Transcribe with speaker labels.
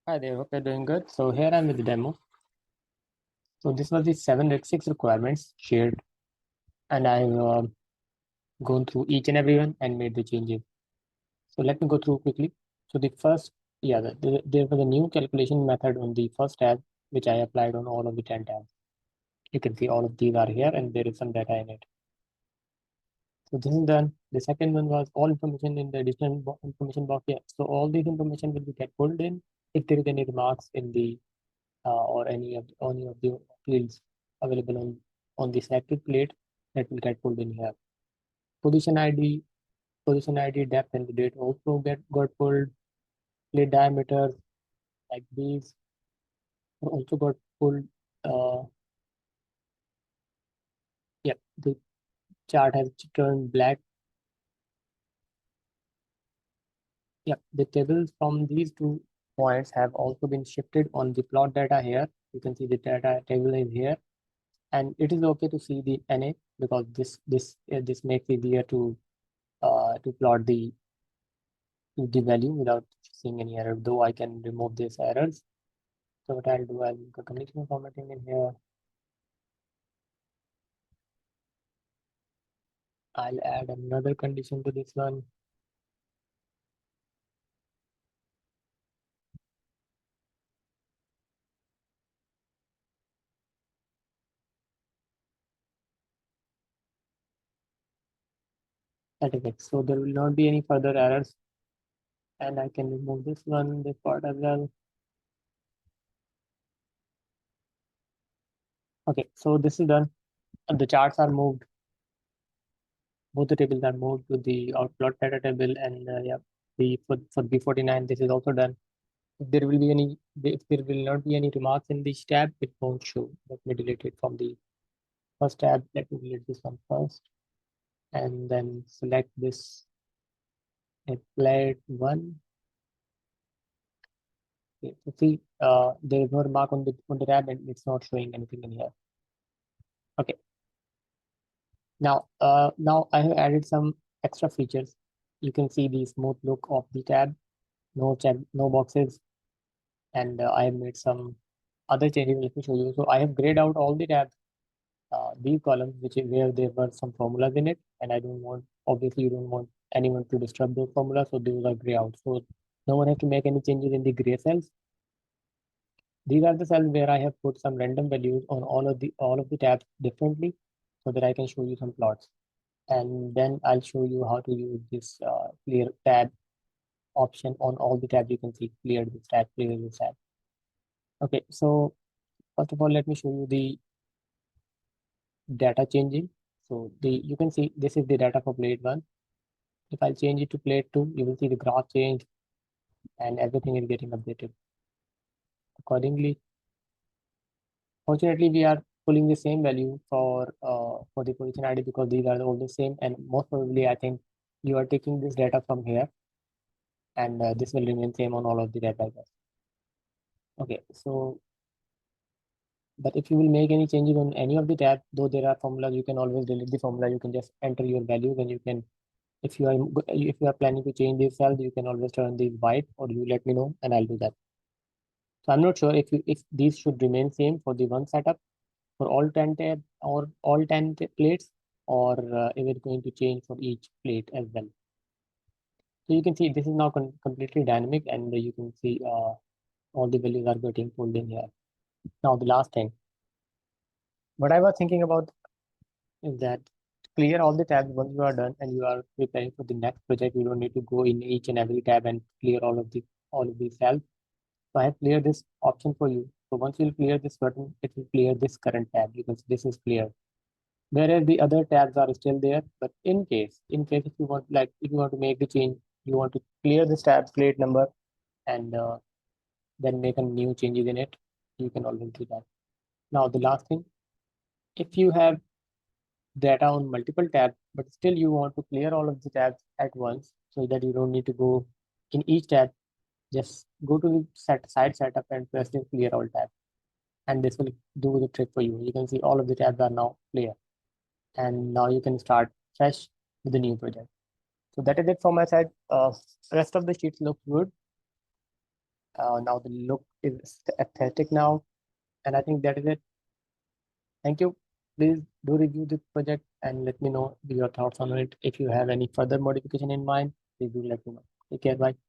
Speaker 1: Hi there, hope you're doing good. So here I'm with the demo. So this was the 7 6 requirements shared, and I've gone through each and every one and made the changes. So let me go through quickly. So the first, there was a new calculation method on the first tab, which I applied on all of the 10 tabs. You can see all of these are here and there is some data in it. So this is done. The second one was all information in the additional information box here. So all this information will be get pulled in. If there is any remarks in the or any of the fields available on the selected plate, that will get pulled in here. Position ID, position ID, depth and the date also got pulled. Plate diameter like these also got pulled. Uh, yeah, the chart has turned black. Yeah, the tables from these two points have also been shifted on the plot data here. You can see the data table is here, and it is okay to see the NA because this makes it easier to plot the value without seeing any error, though I can remove these errors. So what I'll do, I'll do conditional formatting in here. I'll add another condition to this one. That is it. So there will not be any further errors, and I can remove this part as well. Okay, so this is done. The charts are moved. Both the tables are moved to the outplot data table, and yeah, for B49, this is also done. If there will not be any remarks in this tab, it won't show. Let me delete it from the first tab. Let me delete this one first, and then select this applet one. Okay, so see, there is no remark on the tab, and it's not showing anything in here. Okay, now I have added some extra features. You can see the smooth look of the tab, no boxes, and I have made some other changes. Let me show you. So I have grayed out all the tabs, these columns, which is where there were some formulas in it, and I don't want, obviously, you don't want anyone to disturb those formulas, so those are gray out. So no one has to make any changes in the gray cells. These are the cells where I have put some random values on all of the tabs differently, so that I can show you some plots. And then I'll show you how to use this clear tab option on all the tabs. You can see clear this tab, clear this tab. Okay, so first of all, let me show you the data changing. So you can see this is the data for plate 1. If I change it to plate 2, you will see the graph change and everything is getting updated accordingly. Fortunately, we are pulling the same value for the position ID because these are all the same, and most probably I think you are taking this data from here, and this will remain same on all of the data. Okay, so but if you will make any changes on any of the tabs, though there are formulas, you can always delete the formula. You can just enter your values, and you can, if you are planning to change these cells, you can always turn these white, or you let me know, and I'll do that. So I'm not sure if these should remain same for the one setup for all 10 tab or all 10 plates, or is it going to change for each plate as well? So you can see this is now completely dynamic, and you can see all the values are getting pulled in here. Now the last thing, what I was thinking about is that clear all the tabs once you are done and you are preparing for the next project. You don't need to go in each and every tab and clear all of these cells. So I have cleared this option for you. So once you clear this button, it will clear this current tab because this is clear. Whereas the other tabs are still there. But in case if you want to make the change, you want to clear this tab plate number and then make a new changes in it, you can always do that. Now the last thing, if you have data on multiple tabs, but still you want to clear all of the tabs at once so that you don't need to go in each tab, just go to the side setup and press the clear all tabs. And this will do the trick for you. You can see all of the tabs are now clear. And now you can start fresh with the new project. So that is it from my side. Rest of the sheets look good. Now the look is aesthetic now, and I think that is it. Thank you. Please do review the project and let me know your thoughts on it. If you have any further modification in mind, please do let me know. Take care. Bye.